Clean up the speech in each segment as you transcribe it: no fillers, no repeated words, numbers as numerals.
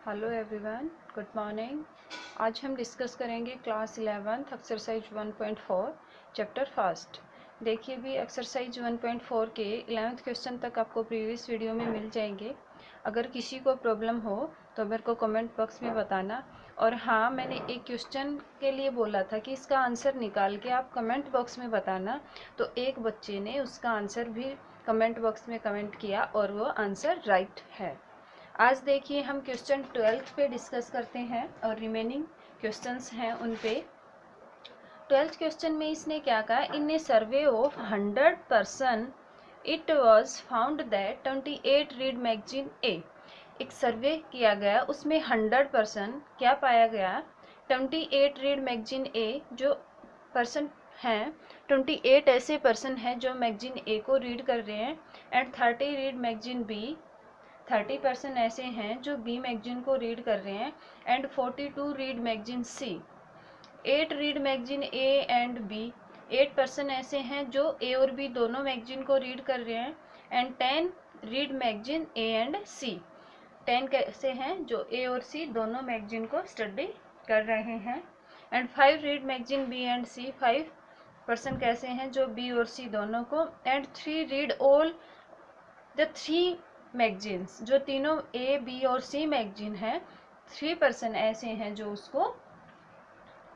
Hello everyone, good morning. आज हम discuss करेंगे class 11th exercise 1.4 chapter first. देखिए भी एक्सरसाइज 1.4 के 11th क्वेश्चन तक आपको प्रीवियस वीडियो में मिल जाएंगे। अगर किसी को प्रॉब्लम हो तो मेरे को कमेंट बॉक्स में बताना। और हाँ, मैंने एक क्वेश्चन के लिए बोला था कि इसका आंसर निकाल के आप कमेंट बॉक्स में बताना, तो एक बच्चे ने उसका आंसर भी कमेंट बॉक्स में कमेंट किया और वो आंसर राइट है। आज देखिए हम क्वेश्चन 12 पे डिस्कस करते हैं और रिमेनिंग क्वेश्चंस हैं उन पे। 12th क्वेश्चन में इसने क्या कहा, in a survey of 100% it was found that 28 read magazine A. एक सर्वे किया गया, उसमें 100% क्या पाया गया, 28 रीड मैगजीन ए जो पर्सन हैं, 28 ऐसे पर्सन हैं जो मैगजीन ए को रीड कर रहे हैं, एंड 30 रीड मैगजीन बी, 30% ऐसे हैं जो बी मैगजीन को रीड कर रहे हैं, and 42 read magazine C. 8 read magazine A and B, 8% ऐसे हैं जो ए और बी दोनों मैगजीन को रीड कर रहे हैं, and 10 read magazine A and C. 10 कैसे हैं जो ए और सी दोनों मैगजीन को स्टडी कर रहे हैं, and 5 read magazine B and C, 5% कैसे हैं जो बी और सी दोनों को, and 3 read all the 3 magazines, जो तीनों ए बी और सी मैगजीन है, 3% ऐसे हैं जो उसको,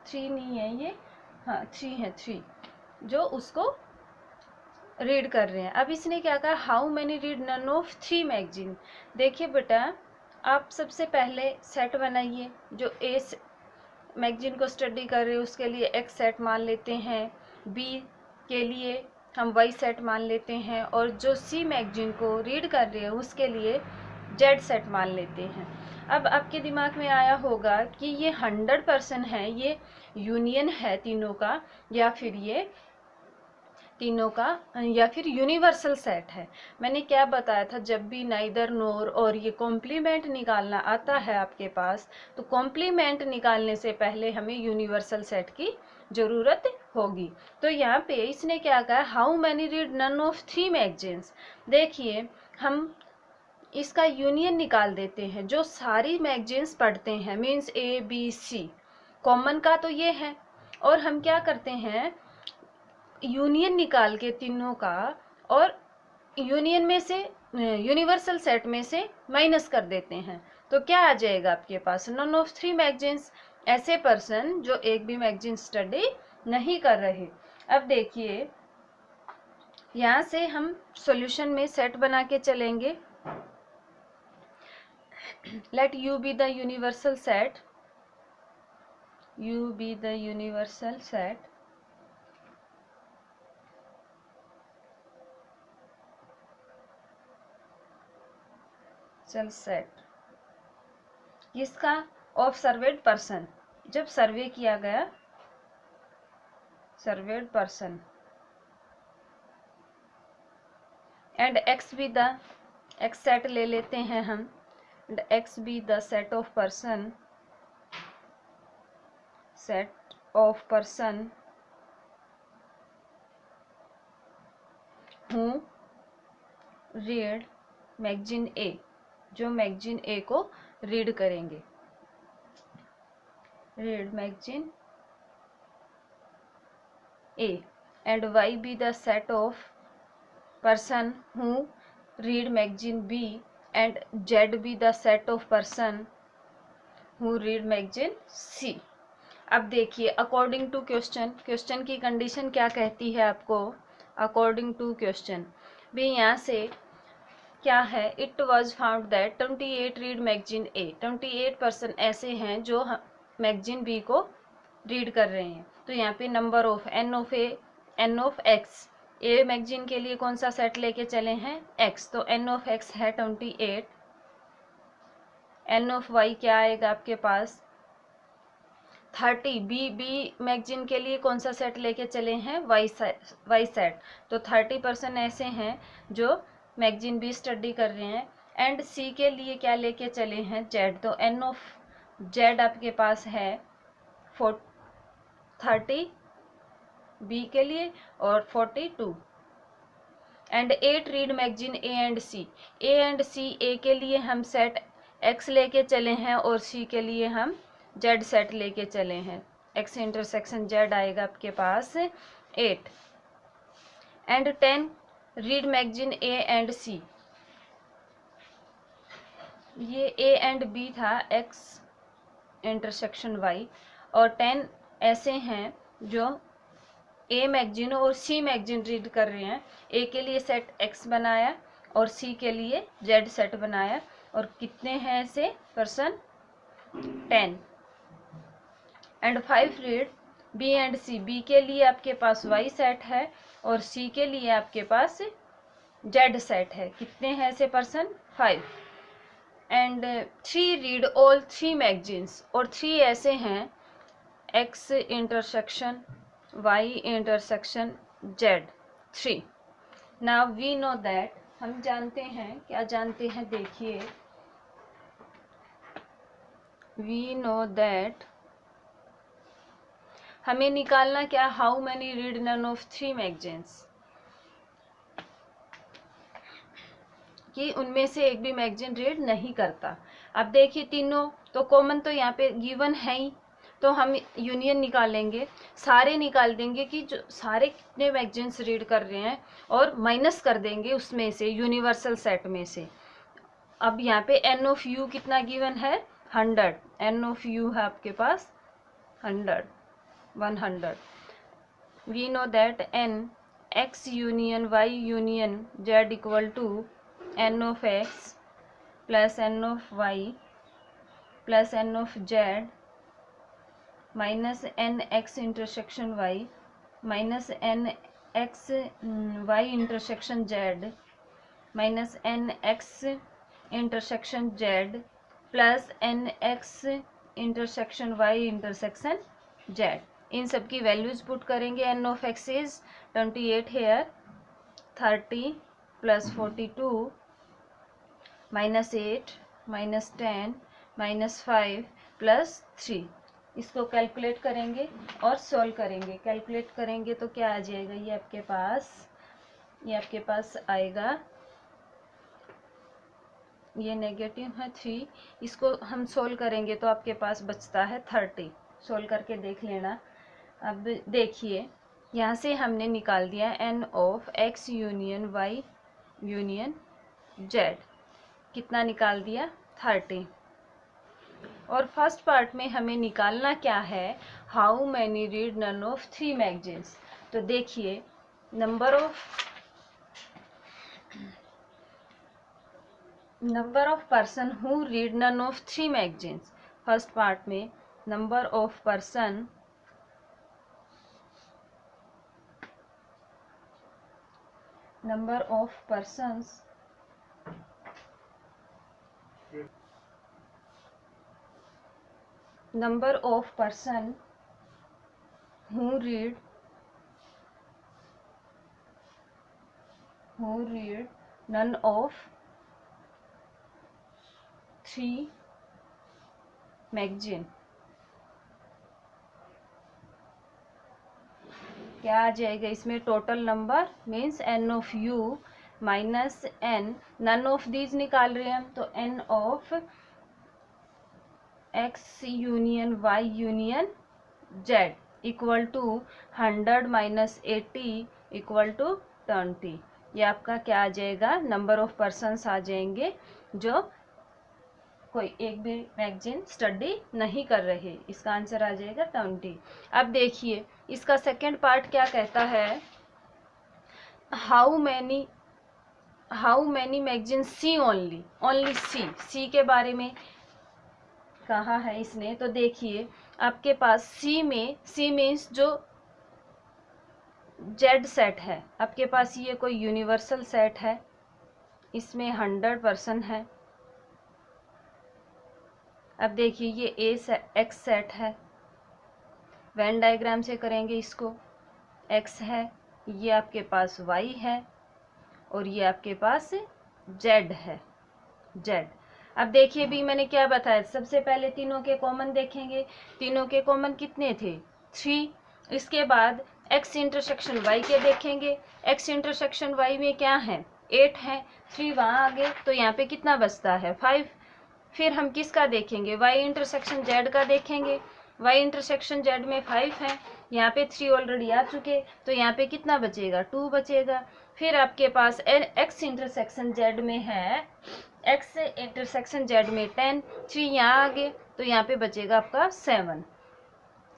3 नहीं है ये, हाँ 3 है, 3 जो उसको रीड कर रहे हैं। अब इसने क्या कहा, how many read none of 3 magazine. देखिए बेटा, आप सबसे पहले सेट बनाइए, जो ए मैगजीन को स्टडी कर रहे हैं उसके लिए एक्स सेट मान लेते हैं, बी के लिए हम वाई सेट मान लेते हैं, और जो सी मैगजीन को रीड कर रहे हैं उसके लिए जेड सेट मान लेते हैं। अब आपके दिमाग में आया होगा कि ये 100% है, ये यूनियन है तीनों का, या फिर ये तीनों का, या फिर यूनिवर्सल सेट है। मैंने क्या बताया था, जब भी नाइदर नोर और ये कॉम्प्लीमेंट निकालना आता है आपके पास, तो कॉम्प्लीमेंट निकालने से पहले हमें यूनिवर्सल सेट की जरूरत होगी। तो यहाँ पे इसने क्या कहा, how many read none of 3 magazines. देखिए हम इसका यूनियन निकाल देते हैं, जो सारी मैगजीन्स पढ़ते हैं, means A B C, common का तो ये है, और हम क्या करते हैं, यूनियन निकाल के तीनों का, और यूनियन में से यूनिवर्सल सेट में से माइनस कर देते हैं, तो क्या आ जाएगा आपके पास, नन ऑफ 3 मैगजीन्स, ऐसे पर्सन जो एक भी मैगजीन स्टडी नहीं कर रहे। अब देखिए यहाँ से हम सॉल्यूशन में सेट बना के चलेंगे। Let U be the universal set, U be the universal set, चल सेट किसका, ऑब्जर्वेड पर्सन, जब सर्वे किया गया, surveyed person, and X be the, X set ले लेते हैं हम, and X be the set of person, set of person who read magazine A, जो मैगजीन ए को रीड करेंगे, read magazine A, and Y be the set of person who read magazine B, and Z be the set of person who read magazine C. अब देखिए according to question, question की condition क्या कहती है आपको, according to question भी यहाँ से क्या है, it was found that 28 read magazine A, 28% ऐसे हैं जो मैगजीन बी को रीड कर रहे हैं। तो यहाँ पे number of N of A, N of X, A magazine के लिए कौन सा सेट लेके चले हैं, एक्स, तो एन ऑफ एक्स है 28, एन ऑफ वाई क्या आएगा आपके पास 30, बी मैगजीन के लिए कौन सा सेट लेके चले हैं, वाई सेट, तो 30% ऐसे हैं जो मैगजीन बी स्टडी कर रहे हैं, एंड सी के लिए क्या लेके चले हैं, जेड, तो एन ऑफ जेड आपके पास है 30 बी के लिए और 42, and 8 read magazine A and C, A and C, A के लिए हम सेट x लेके चले हैं और c के लिए हम z सेट लेके चले हैं। x इंटरसेक्शन z आएगा आपके पास 8 and 10 read magazine a and c। ये a एंड b था x इंटरसेक्शन y और 10 ऐसे हैं जो a मैगजीन और c मैगजीन रीड कर रहे हैं। a के लिए सेट x बनाया और c के लिए z सेट बनाया। और कितने हैं ऐसे person 10 and 5 read b and c। b के लिए आपके पास y सेट है और c के लिए आपके पास z सेट है। कितने हैं ऐसे person 5 and 3 read all 3 magazines. और 3 ऐसे हैं x intersection y intersection z 3। Now we know that, हम जानते हैं, क्या जानते हैं देखिए, वी नो दैट हमें निकालना क्या, how many read none of 3 magazines, कि उनमें से एक भी मैगजीन रीड नहीं करता। अब देखिए तीनों तो कॉमन तो यहाँ पे गिवन है ही, तो हम यूनियन निकालेंगे, सारे निकाल देंगे कि जो सारे कितने मैगजीन्स रीड कर रहे हैं और माइनस कर देंगे उसमें से यूनिवर्सल सेट में से। अब यहाँ पे n ऑफ u कितना गिवन है 100, n ऑफ u है आपके पास 100। We know that n x union y union z equal to n of x plus n of y plus n of z minus N X intersection y minus N X y intersection z minus N X intersection z plus N X intersection y intersection z। इन सब की values put करेंगे। n of x is 28 here, 30 plus 42 minus 8 minus 10 minus 5 plus 3। इसको calculate करेंगे और solve करेंगे। Calculate करेंगे तो क्या आ जाएगा, ये आपके पास आएगा, ये नेगेटिव है 3, इसको हम सोल्व करेंगे तो आपके पास बचता है 30। सोल्व करके देख लेना। अब देखिए यहाँ से हमने निकाल दिया n of x union y union z, कितना निकाल दिया 30। और फर्स्ट पार्ट में हमें निकालना क्या है, how many read none of 3 magazines. तो देखिए number of person who read none of 3 magazines. First part में number of person who read none of 3 magazine. क्या आ जाएगा इसमें, total number means n of u minus n, none of these निकाल रहे हैं हम, तो n of x union y union z equal to 100 minus 80 equal to 20। ये आपका क्या आ जाएगा, नंबर ऑफ पर्सन्स आ जाएंगे जो कोई एक भी मैगजीन स्टडी नहीं कर रहे। इसका आंसर आ जाएगा 20। अब देखिए इसका सेकंड पार्ट क्या कहता है, how many magazine C only C के बारे में कहा है इसने। तो देखिए आपके पास सी मीन्स जो जेड सेट है, आपके पास ये कोई यूनिवर्सल सेट है, इसमें 100% है। अब देखिए ये एक्स सेट है, वेन डायग्राम से करेंगे इसको, एक्स है, ये आपके पास वाई है और ये आपके पास जेड है, जेड। अब देखिए भी मैंने क्या बताया, सबसे पहले तीनों के कॉमन देखेंगे। तीनों के कॉमन कितने थे 3। इसके बाद x इंटरसेक्शन y के देखेंगे। x इंटरसेक्शन y में क्या है 8 है, 3 वहाँ आ गए तो यहाँ पे कितना बचता है 5। फिर हम किसका देखेंगे, y इंटरसेक्शन z का देखेंगे। y इंटरसेक्शन z में 5 है, यहाँ पे 3 ऑलरेडी आ चुके, तो यहाँ पे कितना बचेगा, 2 बचेगा। फिर आपके पास x इंटरसेक्शन z में है, x इंटरसेक्शन z में 10, 3 यहाँ आ गए, तो यहाँ पे बचेगा आपका 7।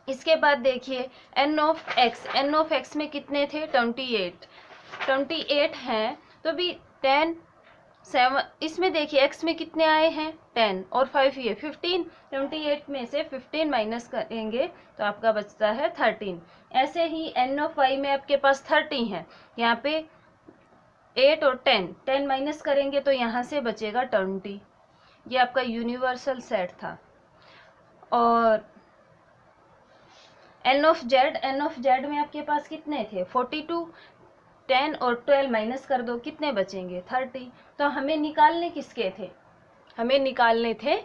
इसके बाद देखिए n ऑफ x में कितने थे, 28 हैं, तो भी 10 7, इसमें देखिए x में कितने आए हैं 10 और 5 ये 15, 28 में से 15 माइनस करेंगे तो आपका बचता है 13। ऐसे ही n ऑफ y में आपके पास 30 है, यहाँ पे 8 और 10 माइनस करेंगे तो यहाँ से बचेगा 20। ये आपका यूनिवर्सल सेट था। और n ऑफ z में आपके पास कितने थे 42, 10 और 12 माइनस कर दो, कितने बचेंगे 30। तो हमें निकालने किसके थे, हमें निकालने थे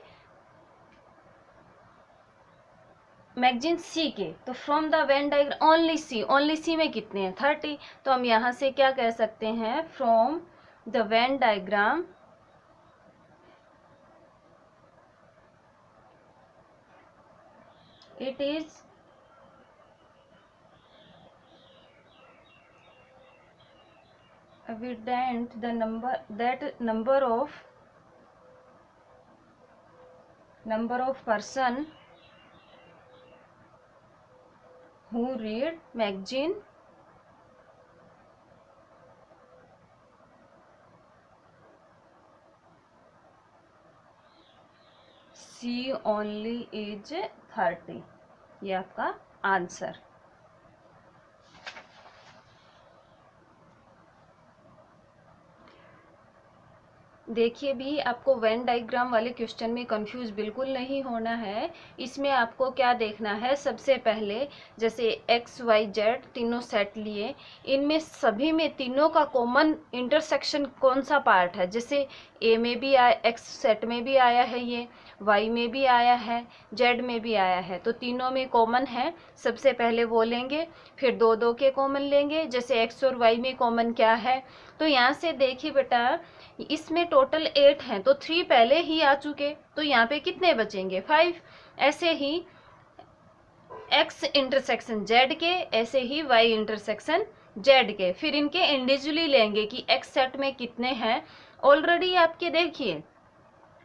मैगजीन सी के। तो from the Venn diagram only C में कितने हैं 30, तो हम यहाँ से क्या कह सकते हैं, from the Venn diagram it is evident the number of person who read magazine C only is 30। ये आपका आंसर। देखिए भी आपको वेन डायग्राम वाले क्वेश्चन में कंफ्यूज बिल्कुल नहीं होना है। इसमें आपको क्या देखना है, सबसे पहले जैसे x y z तीनों सेट लिए, इनमें सभी में तीनों का कॉमन इंटरसेक्शन कौन सा पार्ट है। जैसे a में भी आया, x सेट में भी आया है, ये y में भी आया है, z में भी आया है, तो तीनों में कॉमन है। सबसे पहले वो लेंगे, फिर दो दो के कॉमन लेंगे। जैसे x और y में कॉमन क्या है, तो यहाँ से देखिए बेटा इसमें टोटल 8 हैं, तो 3 पहले ही आ चुके, तो यहाँ पे कितने बचेंगे 5। ऐसे ही x इंटरसेक्शन z के, ऐसे ही y इंटरसेक्शन z के, फिर इनके इंडिविजुअली लेंगे कि x सेट में कितने हैं। ऑलरेडी आपके देखिए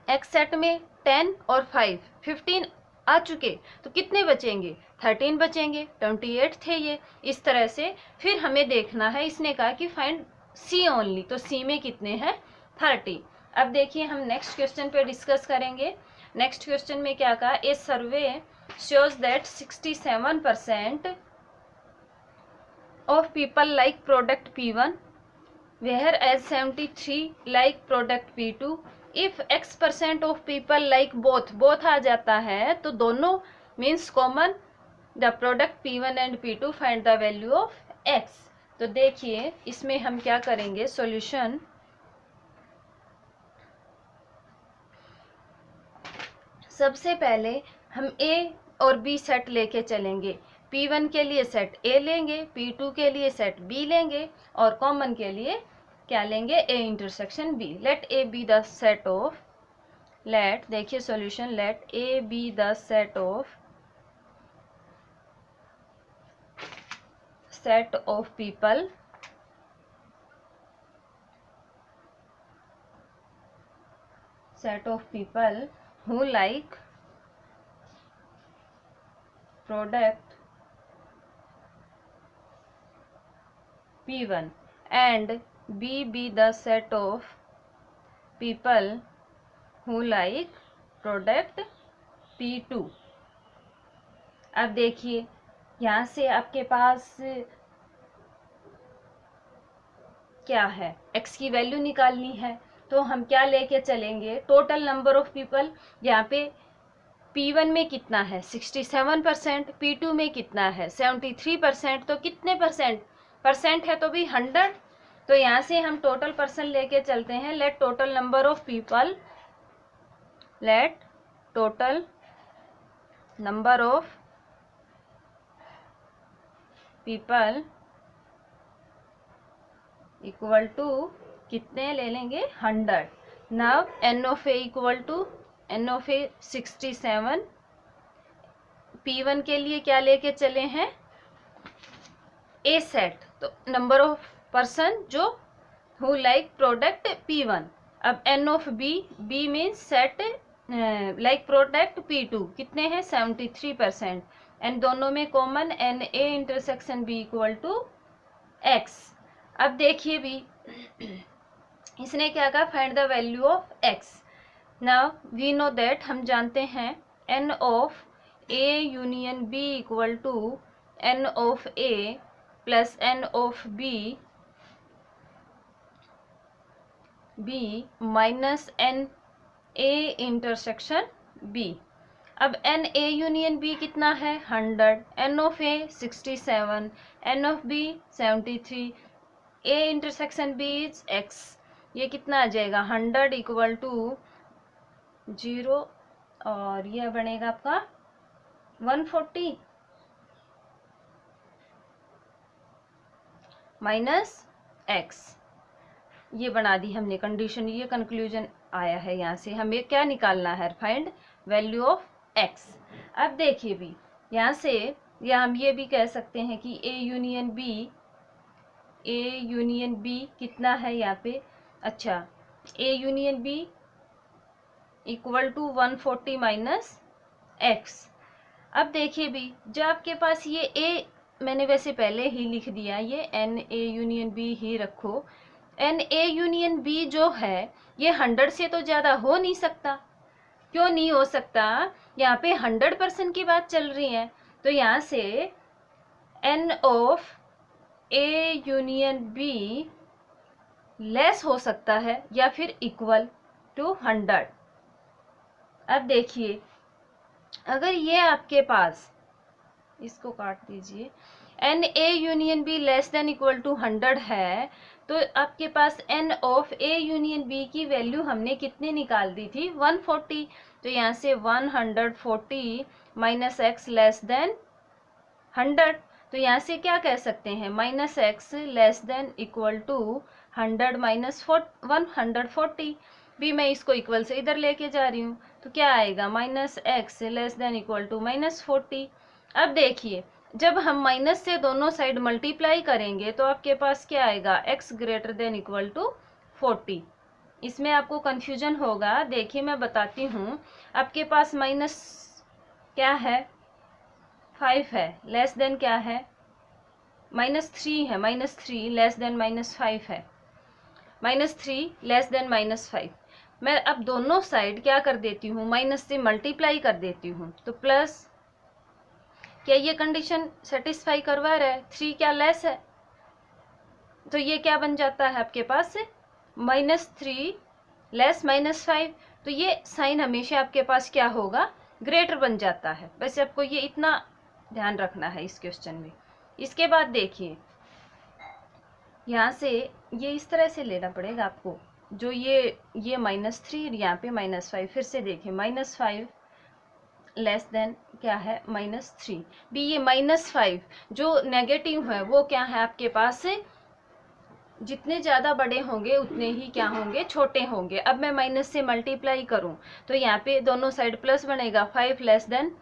x सेट में 10 और 5 15 आ चुके, तो कितने बचेंगे 13 बचेंगे, 28 थे ये। इस तरह से फिर हमें देखना है, इसने कहा कि फाइंड C ओनली, तो C में कितने हैं 30। अब देखिए हम नेक्स्ट क्वेश्चन पे डिस्कस करेंगे। नेक्स्ट क्वेश्चन में क्या कहा, a survey shows that 67% of people like product P1 whereas 73 like product P2। If x% of people like both आ जाता है तो दोनों means common the product P1 and P2, find the value of x। तो देखिए इसमें हम क्या करेंगे, सॉल्यूशन सबसे पहले हम A और B सेट लेके चलेंगे। P1 के लिए सेट A लेंगे, P2 के लिए सेट B लेंगे, और कॉमन के लिए क्या लेंगे, A intersection B। Let A be the set of, let देखिए solution, let A be the set of people who like product P1 and B be the set of people who like product P2। अब देखिए यहाँ से आपके पास क्या है, x की value निकालनी है, तो हम क्या लेके चलेंगे, टोटल नंबर ऑफ पीपल। यहाँ पे P1 में कितना है 67%, P2 में कितना है 73%, तो कितने परसेंट है, तो भी 100। तो यहाँ से हम टोटल पर्सन लेके चलते हैं। Let total number of people, let total number of people equal to कितने ले लेंगे 100। Now n of A equal to N of A 67, P1 के लिए क्या लेके चले हैं, ए सेट, तो नंबर ऑफ पर्सन जो हु लाइक प्रोडक्ट P1। अब N of B means set like product P2 कितने हैं 73%, एंड दोनों में common N A intersection B equal to x. अब देखिए भी इसने क्या कहा, find the value of X. Now we know that, हम जानते हैं N of A union B equal to N of A plus N of B minus N A intersection B. अब एन ए यूनियन बी कितना है 100, N of A 67, N of B 73, A intersection B is X, ये कितना आ जाएगा 100 equal to 0 और यह बनेगा आपका 140 माइनस एक्स। ये बना दी हमने कंडीशन, ये कंक्लूजन आया है। यहाँ से हमें क्या निकालना है, फाइंड वैल्यू ऑफ एक्स। अब देखिए भी यहाँ से, या हम ये भी कह सकते हैं कि ए यूनियन बी कितना है यहाँ पे, अच्छा A union B equal to 140 minus X. अब देखिए भी जब आपके पास ये ए, मैंने वैसे पहले ही लिख दिया, ये एन ए यूनियन बी ही रखो। एन ए यूनियन बी जो है ये 100 से तो ज़्यादा हो नहीं सकता। क्यों नहीं हो सकता, यहाँ पे 100% की बात चल रही है, तो यहाँ से N of A union B less हो सकता है या फिर इक्वल टू 100। अब देखिए अगर ये आपके पास, इसको काट दीजिए, N A union B less than equal to 100 है, तो आपके पास N of A union B की वैल्यू हमने कितनी निकाल दी थी 140, तो यहाँ से 140 माइनस एक्स लेस देन 100, तो यहाँ से क्या कह सकते हैं minus X less than equal to 100 minus 140 भी, मैं इसको इक्वल से इधर लेके जा रही हूँ, तो क्या आएगा minus X less than equal to minus 40। अब देखिए जब हम माइनस से दोनों साइड मल्टीप्लाई करेंगे तो आपके पास क्या आएगा, x greater than equal to 40। इसमें आपको कन्फ्यूजन होगा, देखिए मैं बताती हूँ। आपके पास माइनस क्या है 5 है, लेस देन क्या है -3 है, -3 लेस देन -5 है, -3 लेस देन -5। मैं अब दोनों साइड क्या कर देती हूँ, माइनस से मल्टीप्लाई कर देती हूँ, तो प्लस, क्या ये कंडीशन सेटिस्फाई करवा रहा है, 3 क्या लेस है, तो ये क्या बन जाता है आपके पास -3 लेस -5, तो ये साइन हमेशा आपके पास क्या होगा, ग्रेटर बन जाता है। वैसे आपको ये इतना ध्यान रखना है इस क्वेश्चन में। इसके बाद देखिए यहाँ से ये इस तरह से लेना पड़ेगा आपको, जो ये -3 यहाँ पे -5, फिर से देखिए -5 लेस देन क्या है -3 भी, ये -5 जो नेगेटिव है वो क्या है आपके पास से, जितने ज़्यादा बड़े होंगे उतने ही क्या होंगे, छोटे होंगे। अब मैं माइनस से मल्टीप्लाई करूं तो यहाँ पे दोनों साइड प्लस बनेगा, 5 लेस देन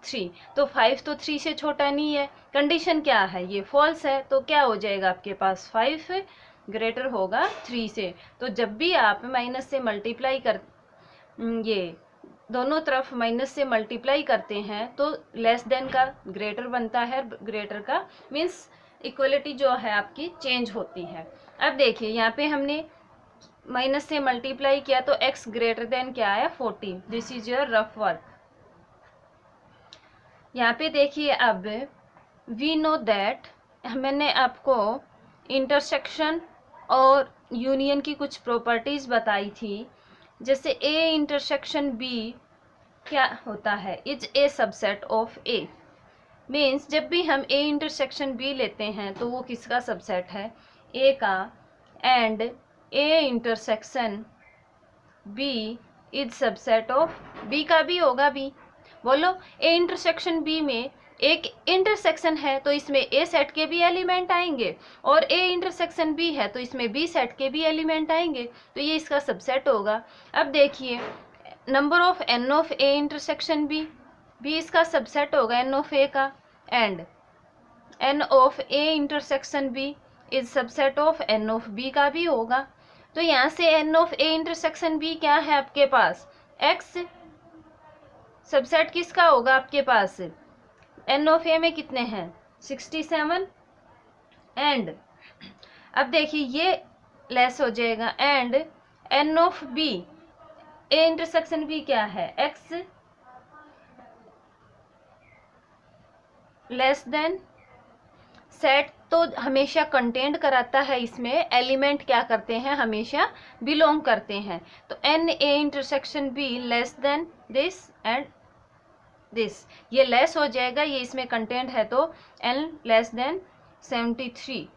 3, तो 5 तो 3 से छोटा नहीं है, कंडीशन क्या है, ये फॉल्स है, तो क्या हो जाएगा आपके पास 5 ग्रेटर होगा 3 से। तो जब भी आप माइनस से मल्टीप्लाई कर, ये दोनों तरफ माइनस से मल्टीप्लाई करते हैं तो लेस देन का ग्रेटर बनता है, ग्रेटर का मीन्स इक्वलिटी जो है आपकी चेंज होती है। अब देखिए यहाँ पे हमने माइनस से मल्टीप्लाई किया तो x ग्रेटर देन क्या है 40, this is your rough work. यहाँ पे देखिए अब वी नो दैट, मैंने आपको इंटरसेक्शन और यूनियन की कुछ प्रॉपर्टीज बताई थी, जैसे ए इंटरसेक्शन बी क्या होता है, is a subset of A, means जब भी हम ए इंटरसेक्शन बी लेते हैं तो वो किसका सबसेट है, ए का, and A intersection B is subset of B का भी होगा बी। बोलो ए इंटरसेक्शन बी में एक इंटरसेक्शन है तो इसमें ए सेट के भी एलिमेंट आएंगे, और ए इंटरसेक्शन बी है तो इसमें बी सेट के भी एलिमेंट आएंगे, तो ये इसका सबसेट होगा। अब देखिए number of N of A intersection B, B इसका सबसेट होगा एन ऑफ ए का, and N of A intersection B is subset of N of B का भी होगा। तो यहाँ से N of A intersection B क्या है आपके पास, एक्स। सबसेट किसका होगा आपके पास, एन ऑफ ए में कितने हैं 67, एंड अब देखिए ये लेस हो जाएगा, and N of B A intersection B क्या है, एक्स लेस देन। सेट तो हमेशा कंटेंट कराता है, इसमें एलिमेंट क्या करते हैं, हमेशा बिलोंग करते हैं। तो N A intersection B less than this and this, ये लेस हो जाएगा, ये इसमें कंटेंट है तो एन लेस देन 73।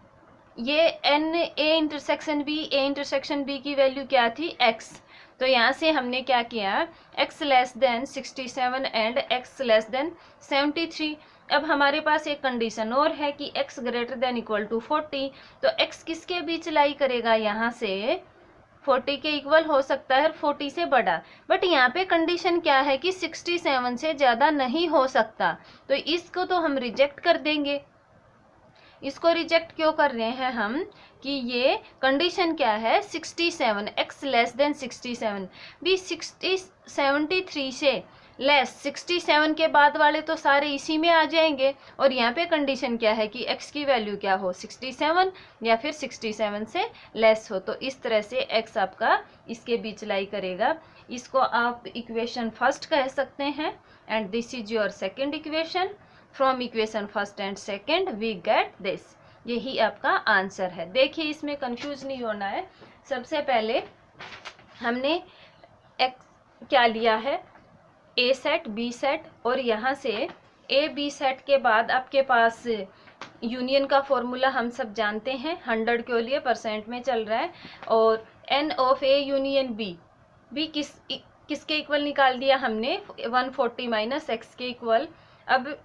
ये एन ए इंटरसेक्शन बी की वैल्यू क्या थी, एक्स। तो यहाँ से हमने क्या किया, x less than 67 and x less then 73। अब हमारे पास एक कंडीशन और है कि x greater than equal to 40, तो x किसके बीच लाई करेगा, यहाँ से 40 के इक्वल हो सकता है, 40 से बड़ा। बट यहाँ पे कंडीशन क्या है कि 67 से ज़्यादा नहीं हो सकता, तो इसको तो हम रिजेक्ट कर देंगे। इसको रिजेक्ट क्यों कर रहे हैं हम, कि ये कंडीशन क्या है 67, x लेस देन 67 भी 73 से लेस, 67 के बाद वाले तो सारे इसी में आ जाएंगे। और यहाँ पे कंडीशन क्या है कि x की वैल्यू क्या हो 67 या फिर 67 से लेस हो। तो इस तरह से x आपका इसके बीच लाई करेगा। इसको आप इक्वेशन फर्स्ट कह सकते हैं, and this is your second equation. From equation first and second we get this, यही आपका आंसर है। देखिए इसमें कंफ्यूज नहीं होना है। सबसे पहले हमने x क्या लिया है, ए सेट बी सेट, और यहाँ से ए बी सेट के बाद आपके पास यूनियन का फॉर्मूला हम सब जानते हैं, 100 के लिए परसेंट में चल रहा है, और N of A union B, B किसके इक्वल निकाल दिया हमने 140 माइनस एक्स के इक्वल। अब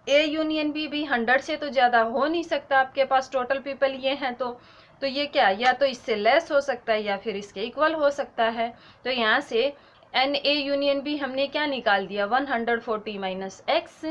ए यूनियन बी भी 100 से तो ज़्यादा हो नहीं सकता, आपके पास टोटल पीपल ये हैं, तो ये क्या, या तो इससे लेस हो सकता है या फिर इसके इक्वल हो सकता है। तो यहाँ से एन ए यूनियन बी हमने क्या निकाल दिया 140 माइनस एक्स।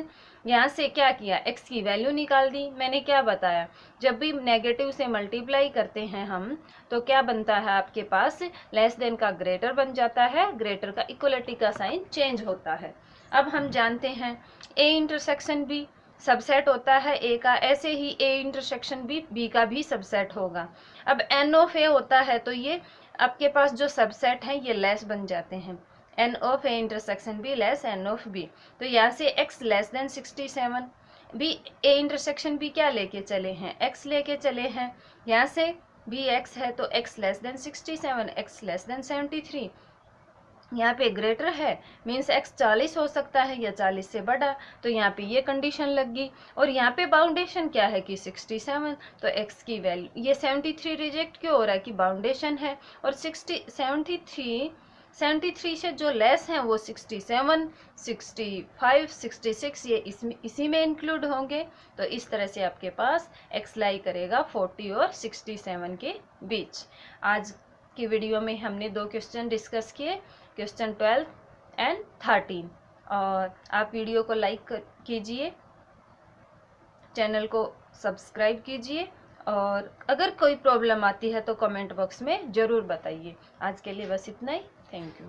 यहाँ से क्या किया, एक्स की वैल्यू निकाल दी। मैंने क्या बताया, जब भी नेगेटिव से मल्टीप्लाई करते हैं हम तो क्या बनता है आपके पास, लेस देन का ग्रेटर बन जाता है, ग्रेटर का इक्वलिटी का साइन चेंज होता है। अब हम जानते हैं ए इंटरसेक्शन बी सबसेट होता है ए का, ऐसे ही ए इंटरसेक्शन बी बी का भी सबसेट होगा। अब एन ऑफ ए होता है तो ये आपके पास जो सबसेट है ये लेस बन जाते हैं, N of A intersection B less n of B. तो यहाँ से x less than 67, B A intersection B क्या लेके चले हैं, एक्स लेके चले हैं। यहाँ से बी एक्स है तो x less than 67, x less then 73। यहाँ पे ग्रेटर है मीन्स x 40 हो सकता है या 40 से बड़ा, तो यहाँ पे ये कंडीशन लग गई। और यहाँ पे बाउंडेशन क्या है कि 67, तो x की वैल्यू, ये 73 रिजेक्ट क्यों हो रहा है कि बाउंडेशन है, और 73 से जो लेस हैं वो 67, 65, 66 ये इसी में इंक्लूड होंगे। तो इस तरह से आपके पास x लाई करेगा 40 और 67 के बीच। आज की वीडियो में हमने 2 क्वेश्चन डिस्कस किए, क्वेश्चन 12 एंड 13। और आप वीडियो को लाइक कीजिए, चैनल को सब्सक्राइब कीजिए, और अगर कोई प्रॉब्लम आती है तो कमेंट बॉक्स में ज़रूर बताइए। आज के लिए बस इतना ही, थैंक यू।